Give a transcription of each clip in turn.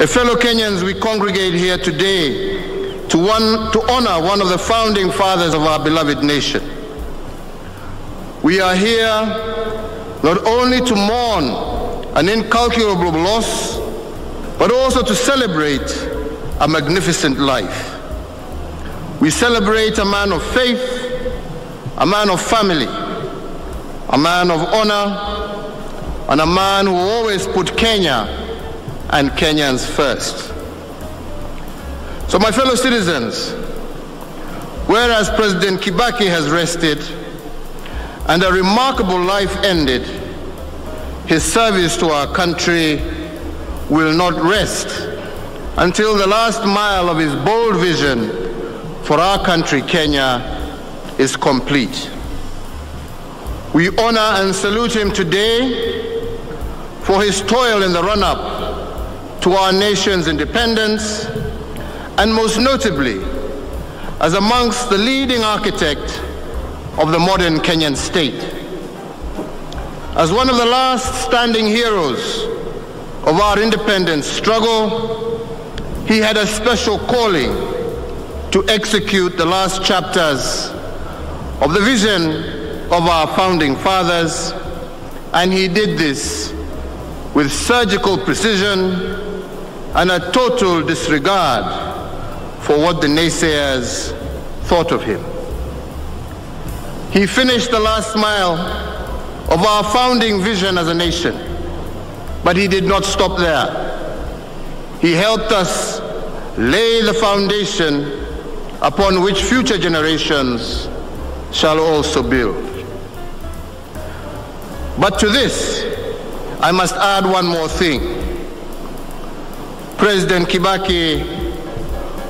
Fellow Kenyans, we congregate here today to honor one of the founding fathers of our beloved nation. We are here not only to mourn an incalculable loss, but also to celebrate a magnificent life. We celebrate a man of faith, a man of family, a man of honor, and a man who always put Kenya and Kenyans first. So my fellow citizens, whereas President Kibaki has rested and a remarkable life ended, his service to our country will not rest until the last mile of his bold vision for our country, Kenya, is complete. We honor and salute him today for his toil in the run-up to our nation's independence, and most notably, as amongst the leading architect of the modern Kenyan state. As one of the last standing heroes of our independence struggle, he had a special calling to execute the last chapters of the vision of our founding fathers, and he did this with surgical precision and a total disregard for what the naysayers thought of him. He finished the last mile of our founding vision as a nation, but he did not stop there. He helped us lay the foundation upon which future generations shall also build. But to this, I must add one more thing. President Kibaki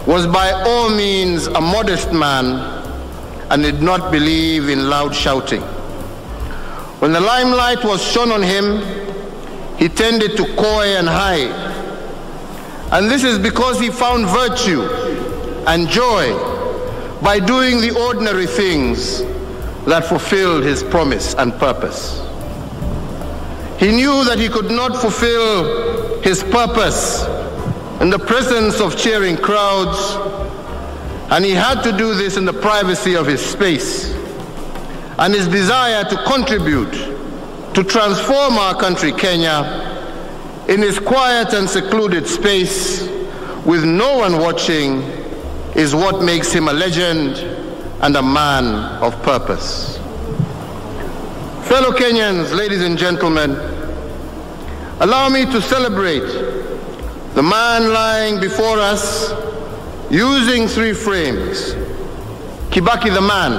was by all means a modest man and did not believe in loud shouting. When the limelight was shone on him, he tended to coy and hide. And this is because he found virtue and joy by doing the ordinary things that fulfilled his promise and purpose. He knew that he could not fulfill his purpose in the presence of cheering crowds, and he had to do this in the privacy of his space. And his desire to contribute to transform our country, Kenya, in his quiet and secluded space with no one watching is what makes him a legend and a man of purpose. Fellow Kenyans, ladies and gentlemen, allow me to celebrate the man lying before us using three frames: Kibaki the man,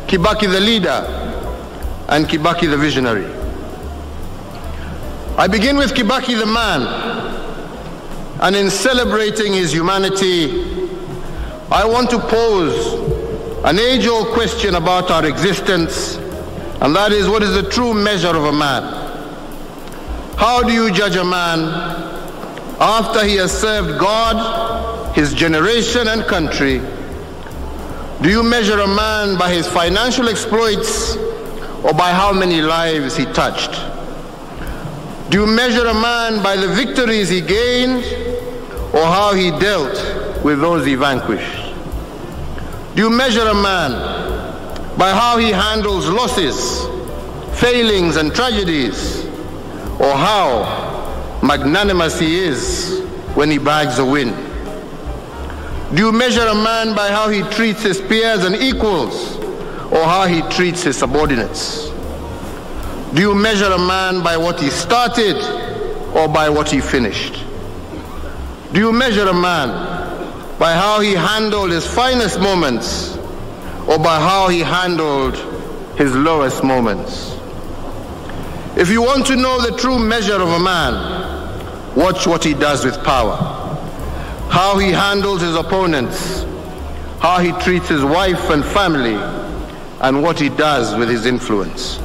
Kibaki the leader, and Kibaki the visionary. I begin with Kibaki the man, and in celebrating his humanity, I want to pose an age-old question about our existence, and that is, what is the true measure of a man? How do you judge a man after he has served God, his generation, and country? Do you measure a man by his financial exploits or by how many lives he touched? Do you measure a man by the victories he gained or how he dealt with those he vanquished? Do you measure a man by how he handles losses, failings, and tragedies, or how magnanimous he is when he bags a win? Do you measure a man by how he treats his peers and equals, or how he treats his subordinates? Do you measure a man by what he started or by what he finished? Do you measure a man by how he handled his finest moments or by how he handled his lowest moments? If you want to know the true measure of a man, watch what he does with power, how he handles his opponents, how he treats his wife and family, and what he does with his influence.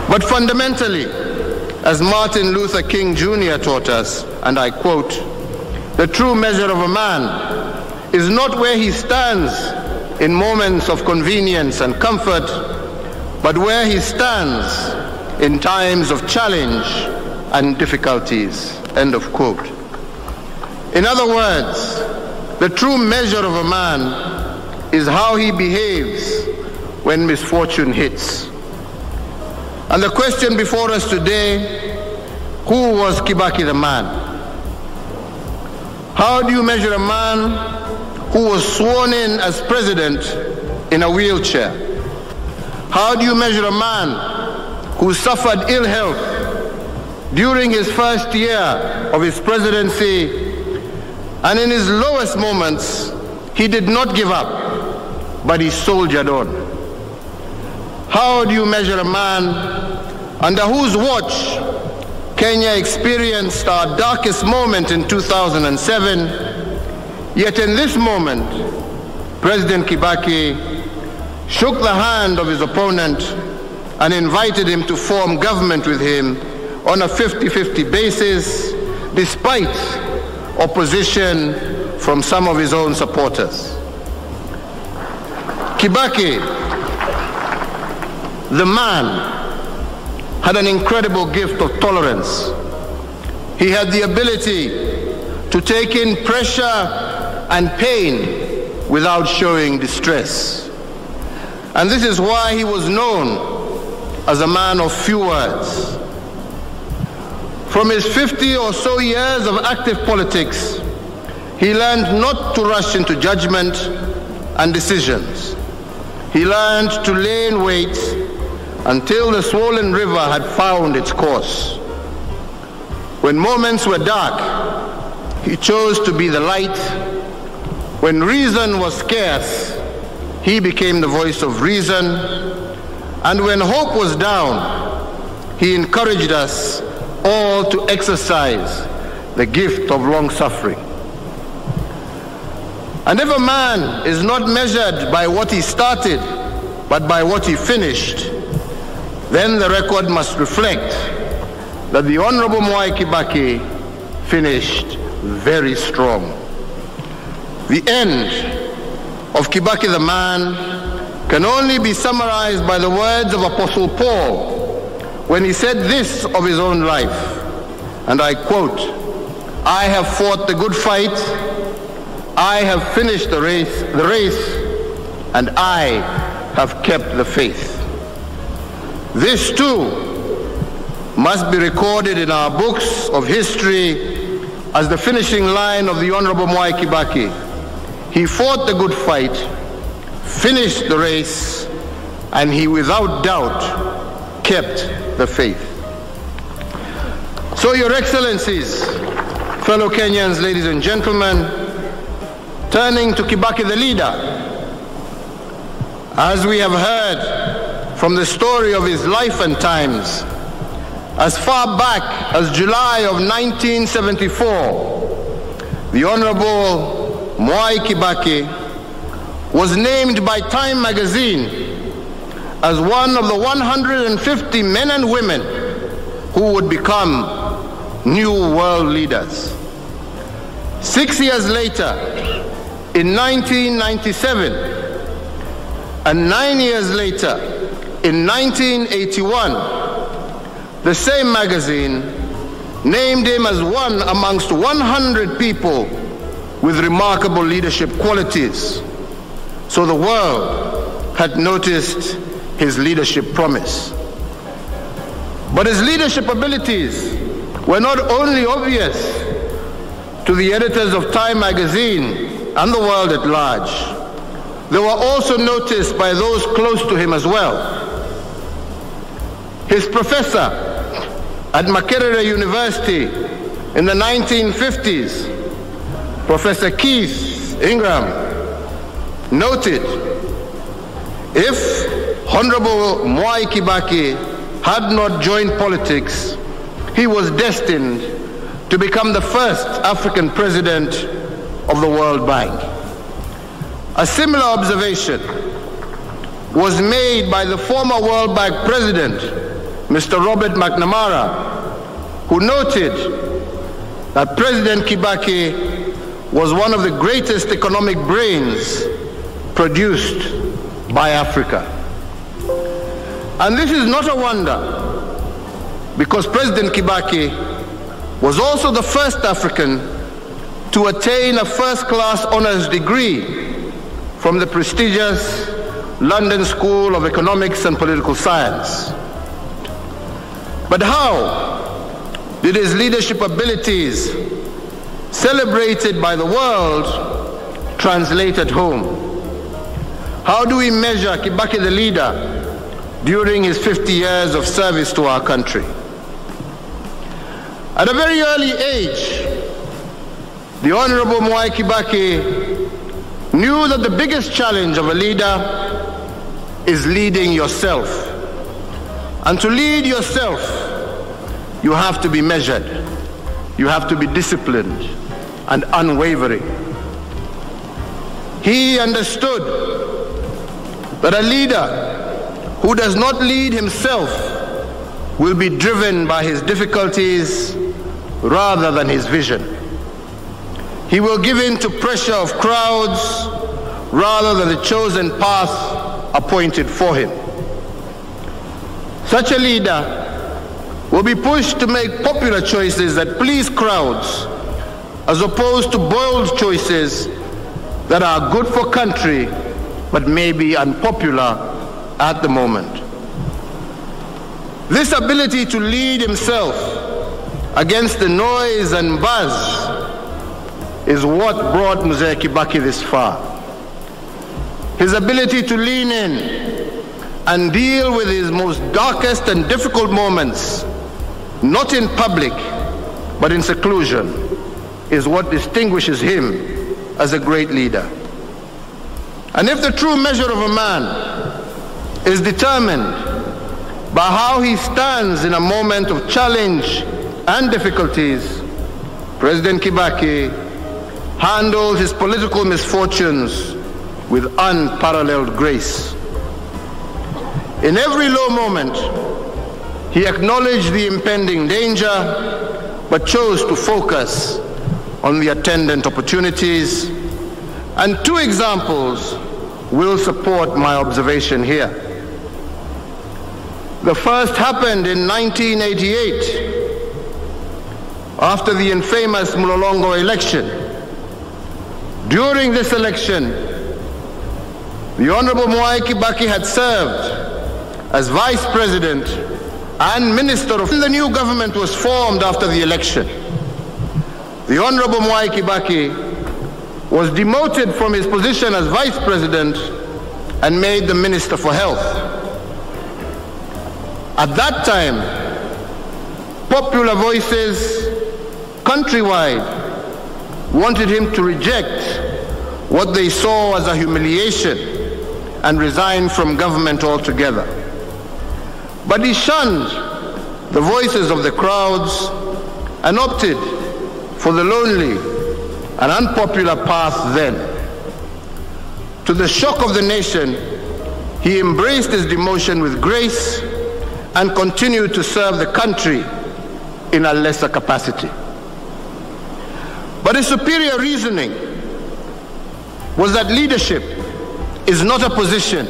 But fundamentally, as Martin Luther King Jr. taught us, and I quote, the true measure of a man is not where he stands in moments of convenience and comfort, but where he stands in times of challenge and difficulties, end of quote. In other words, the true measure of a man is how he behaves when misfortune hits. And the question before us today, who was Kibaki the man? How do you measure a man who was sworn in as president in a wheelchair? How do you measure a man who suffered ill health during his first year of his presidency, and in his lowest moments, he did not give up, but he soldiered on? How do you measure a man under whose watch Kenya experienced our darkest moment in 2007, yet in this moment, President Kibaki shook the hand of his opponent and invited him to form government with him on a 50-50 basis, despite opposition from some of his own supporters. Kibaki, the man, had an incredible gift of tolerance. He had the ability to take in pressure and pain without showing distress. And this is why he was known as a man of few words. From his 50 or so years of active politics, he learned not to rush into judgment and decisions. He learned to lay in wait until the swollen river had found its course. When moments were dark, he chose to be the light. When reason was scarce, he became the voice of reason. And when hope was down, he encouraged us all to exercise the gift of long suffering. And if a man is not measured by what he started, but by what he finished, then the record must reflect that the Honorable Mwai Kibaki finished very strong. The end of Kibaki the man can only be summarized by the words of Apostle Paul when he said this of his own life, and I quote, "I have fought the good fight, I have finished the race, and I have kept the faith." This too must be recorded in our books of history as the finishing line of the Honorable Mwai Kibaki. He fought the good fight, finished the race, and he without doubt kept the faith. So, Your Excellencies, fellow Kenyans, ladies and gentlemen, turning to Kibaki the leader, as we have heard from the story of his life and times, as far back as July of 1974, the Honorable Mwai Kibaki was named by Time magazine as one of the 150 men and women who would become new world leaders. 6 years later, in 1997, and 9 years later, in 1981, the same magazine named him as one amongst 100 people with remarkable leadership qualities. So the world had noticed his leadership promise. But his leadership abilities were not only obvious to the editors of Time magazine and the world at large, they were also noticed by those close to him as well. His professor at Makerere University in the 1950s, Professor Keith Ingram, noted, if Honorable Mwai Kibaki had not joined politics, he was destined to become the first African president of the World Bank. A similar observation was made by the former World Bank president, Mr. Robert McNamara, who noted that President Kibaki was one of the greatest economic brains produced by Africa. And this is not a wonder, because President Kibaki was also the first African to attain a first-class honors degree from the prestigious London School of Economics and Political Science. But how did his leadership abilities, celebrated by the world, translate at home? How do we measure Kibaki the leader during his 50 years of service to our country? At a very early age, the Honorable Mwai Kibaki knew that the biggest challenge of a leader is leading yourself. And to lead yourself, you have to be measured. You have to be disciplined and unwavering. He understood that a leader who does not lead himself will be driven by his difficulties rather than his vision. He will give in to pressure of crowds rather than the chosen path appointed for him. Such a leader will be pushed to make popular choices that please crowds, as opposed to bold choices that are good for country but may be unpopular at the moment. This ability to lead himself against the noise and buzz is what brought Mzee Kibaki this far. His ability to lean in and deal with his most darkest and difficult moments, not in public, but in seclusion, is what distinguishes him as a great leader. And if the true measure of a man is determined by how he stands in a moment of challenge and difficulties, President Kibaki handled his political misfortunes with unparalleled grace. In every low moment, he acknowledged the impending danger, but chose to focus on the attendant opportunities. And two examples will support my observation here. The first happened in 1988, after the infamous Mlolongo election. During this election, the Honorable Mwai Kibaki had served as Vice President and Minister of... The new government was formed after the election. The Honorable Mwai Kibaki was demoted from his position as Vice President and made the Minister for Health. At that time, popular voices countrywide wanted him to reject what they saw as a humiliation and resign from government altogether. But he shunned the voices of the crowds and opted for the lonely and unpopular path then. To the shock of the nation, he embraced his demotion with grace and continued to serve the country in a lesser capacity. But his superior reasoning was that leadership is not a position,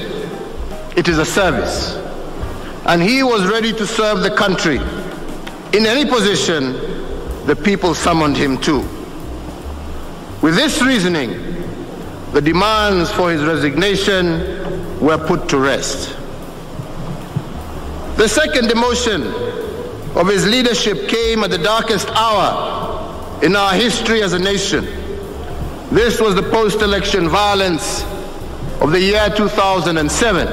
it is a service. And he was ready to serve the country in any position the people summoned him to. With this reasoning, the demands for his resignation were put to rest. The second demotion of his leadership came at the darkest hour in our history as a nation. This was the post-election violence of the year 2007.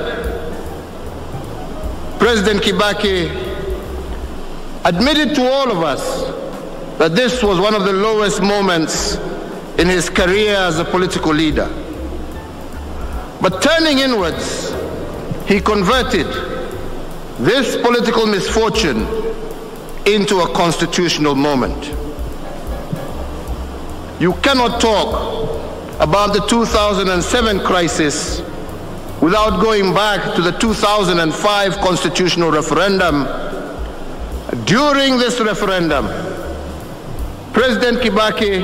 President Kibaki admitted to all of us that this was one of the lowest moments in his career as a political leader. But turning inwards, he converted this political misfortune into a constitutional moment. You cannot talk about the 2007 crisis without going back to the 2005 constitutional referendum. During this referendum, President Kibaki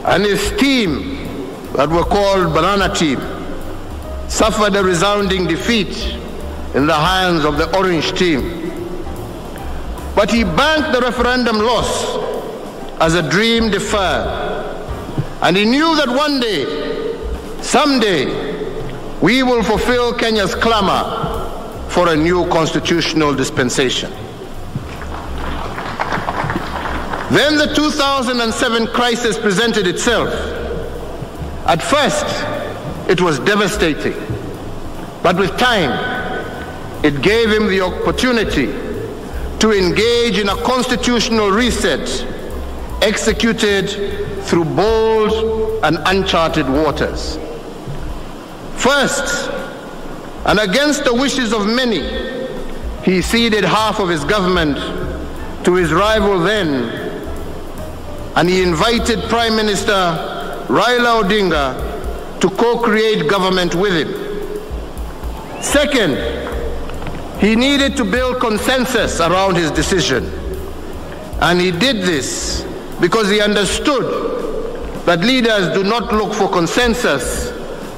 and his team that were called Banana Team suffered a resounding defeat in the hands of the Orange Team. But he banked the referendum loss as a dream deferred. And he knew that one day, someday, we will fulfill Kenya's clamor for a new constitutional dispensation. Then the 2007 crisis presented itself. At first, it was devastating. But with time, it gave him the opportunity to engage in a constitutional reset executed through bold and uncharted waters. First, and against the wishes of many, he ceded half of his government to his rival then, and he invited Prime Minister Raila Odinga to co-create government with him. Second, he needed to build consensus around his decision, and he did this because he understood that leaders do not look for consensus,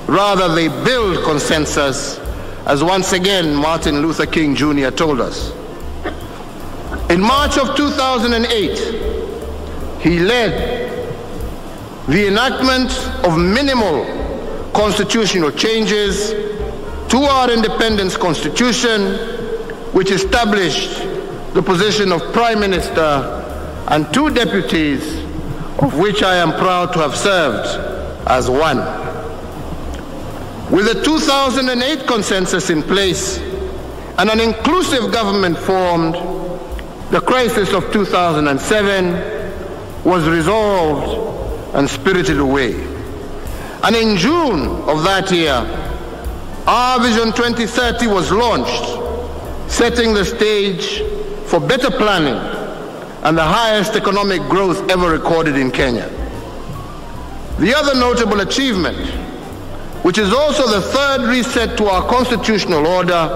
rather they build consensus, as once again Martin Luther King Jr. told us. In March of 2008, he led the enactment of minimal constitutional changes to our independence constitution, which established the position of Prime Minister and 2 deputies, of which I am proud to have served as one. With the 2008 consensus in place and an inclusive government formed, the crisis of 2007 was resolved and spirited away. And in June of that year, our Vision 2030 was launched, setting the stage for better planning and the highest economic growth ever recorded in Kenya. The other notable achievement, which is also the third reset to our constitutional order,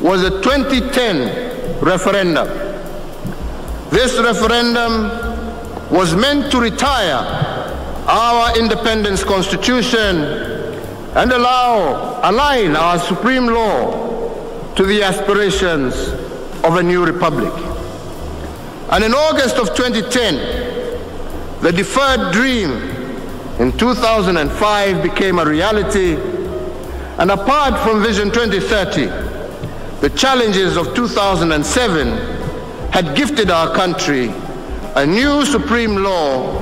was the 2010 referendum. This referendum was meant to retire our independence constitution and align our supreme law to the aspirations of a new republic. And in August of 2010, the deferred dream in 2005 became a reality, and apart from Vision 2030, the challenges of 2007 had gifted our country a new supreme law,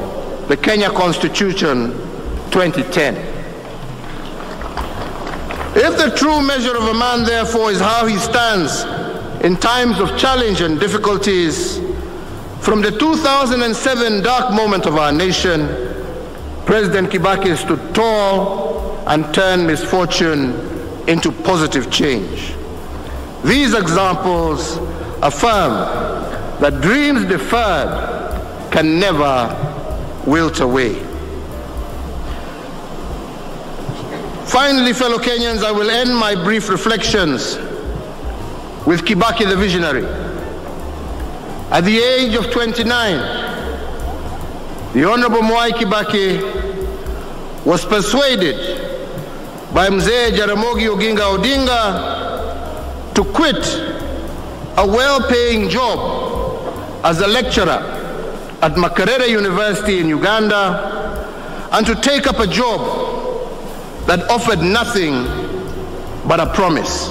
the Kenya Constitution 2010. If the true measure of a man, therefore, is how he stands in times of challenge and difficulties, from the 2007 dark moment of our nation, President Kibaki stood tall and turned misfortune into positive change. These examples affirm that dreams deferred can never wilt away. Finally, fellow Kenyans, I will end my brief reflections with Kibaki the visionary. At the age of 29, the Honorable Mwai Kibaki was persuaded by Mzee Jaramogi Oginga Odinga to quit a well-paying job as a lecturer at Makerere University in Uganda and to take up a job that offered nothing but a promise.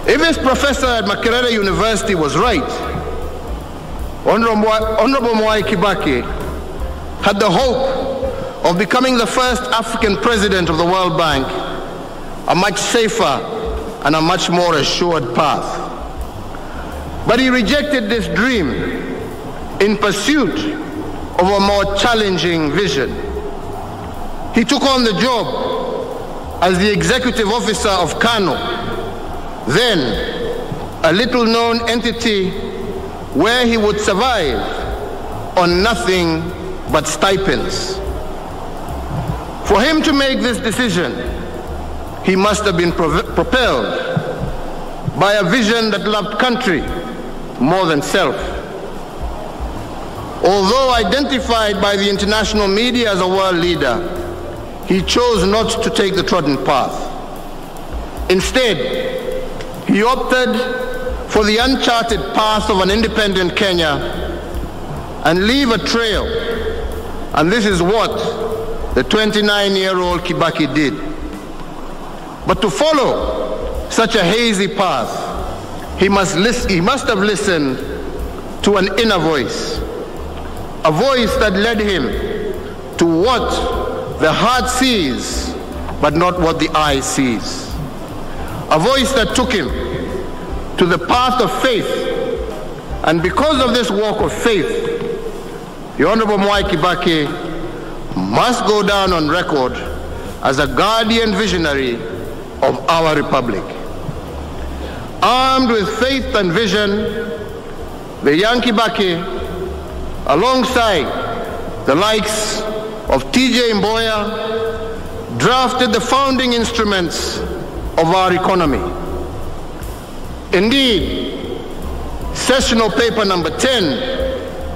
If this professor at Makerere University was right, Honorable Mwai Kibaki had the hope of becoming the first African president of the World Bank, a much safer and a much more assured path. But he rejected this dream in pursuit of a more challenging vision. He took on the job as the executive officer of Kano, then a little-known entity where he would survive on nothing but stipends. For him to make this decision, he must have been propelled by a vision that loved country more than self. Although identified by the international media as a world leader, he chose not to take the trodden path. Instead, he opted for the uncharted path of an independent Kenya and leave a trail. And this is what the 29-year-old Kibaki did. But to follow such a hazy path, he must have listened to an inner voice, a voice that led him to what the heart sees, but not what the eye sees. A voice that took him to the path of faith. And because of this walk of faith, the Honorable Mwai Kibaki must go down on record as a guardian visionary of our republic. Armed with faith and vision, the young Kibaki, alongside the likes of T.J. Mboya, drafted the founding instruments of our economy. Indeed, sessional paper number 10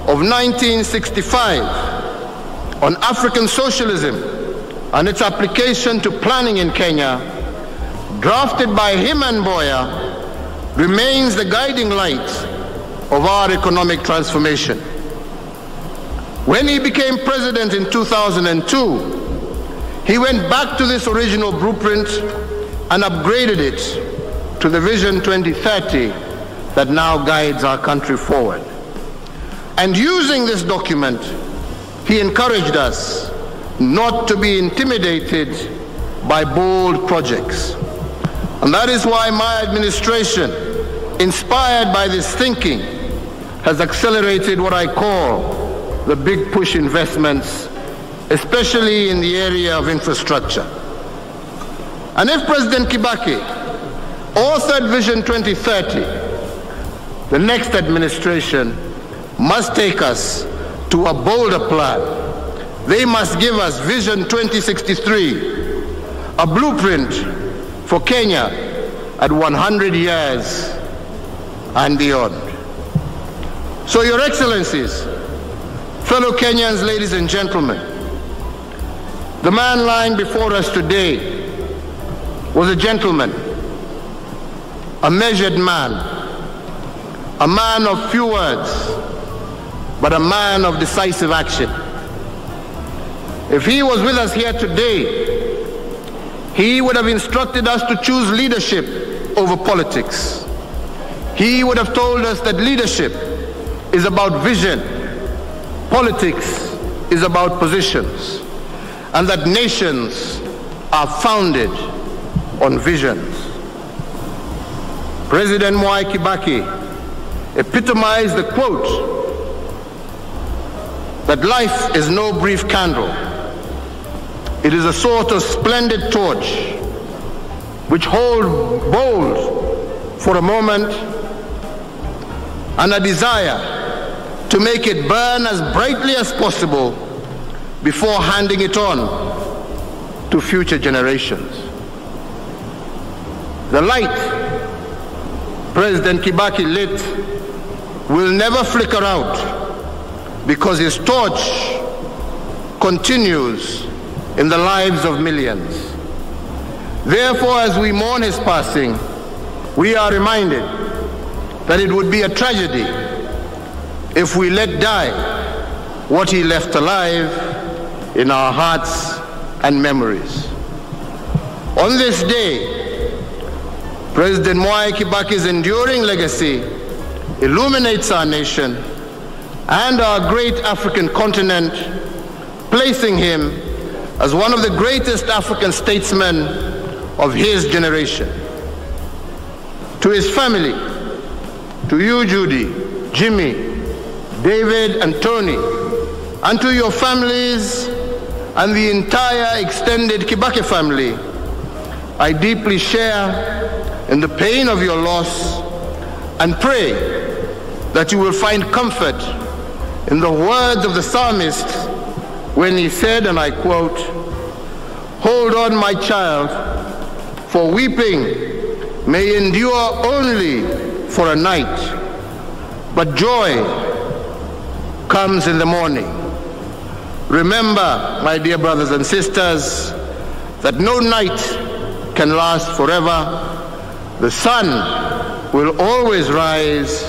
of 1965 on African socialism and its application to planning in Kenya, drafted by him and Mboya, remains the guiding light of our economic transformation. When he became president in 2002, he went back to this original blueprint and upgraded it to the Vision 2030 that now guides our country forward. And using this document, he encouraged us not to be intimidated by bold projects. And that is why my administration, inspired by this thinking, has accelerated what I call the big push investments, especially in the area of infrastructure. And if President Kibaki authored Vision 2030, the next administration must take us to a bolder plan. They must give us Vision 2063, a blueprint for Kenya at 100 years and beyond. So, Your Excellencies, fellow Kenyans, ladies and gentlemen, the man lying before us today was a gentleman, a measured man, a man of few words, but a man of decisive action. If he was with us here today, he would have instructed us to choose leadership over politics. He would have told us that leadership is about vision, politics is about positions, and that nations are founded on visions. President Mwai Kibaki epitomized the quote that life is no brief candle. It is a sort of splendid torch which holds bold for a moment and a desire to make it burn as brightly as possible before handing it on to future generations. The light President Kibaki lit will never flicker out, because his torch continues in the lives of millions. Therefore, as we mourn his passing, we are reminded that it would be a tragedy if we let die what he left alive in our hearts and memories. On this day, President Mwai Kibaki's enduring legacy illuminates our nation and our great African continent, placing him as one of the greatest African statesmen of his generation. To his family, to you, Judy, Jimmy, David, and Tony, and to your families and the entire extended Kibaki family, I deeply share in the pain of your loss and pray that you will find comfort in the words of the psalmist when he said, and I quote, "Hold on, my child, for weeping may endure only for a night, but joy comes in the morning." Remember, my dear brothers and sisters, that no night can last forever. The sun will always rise,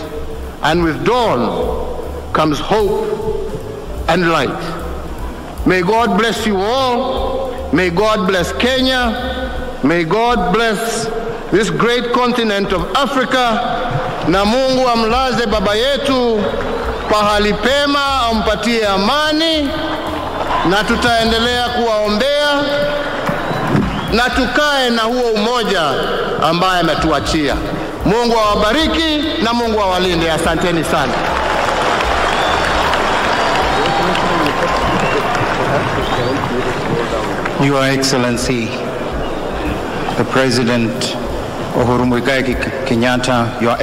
and with dawn comes hope and light. May God bless you all. May God bless Kenya. May God bless this great continent of Africa. Na Mungu amlaze baba yetu pahali pema, ampatie amani, na tutaendelea kuwaombea na tukae na huo umoja ambaye ametuachia. Mungu awabariki na Mungu awalinde. Asanteni sana. Your Excellency, the President Uhuru Kenyatta, Your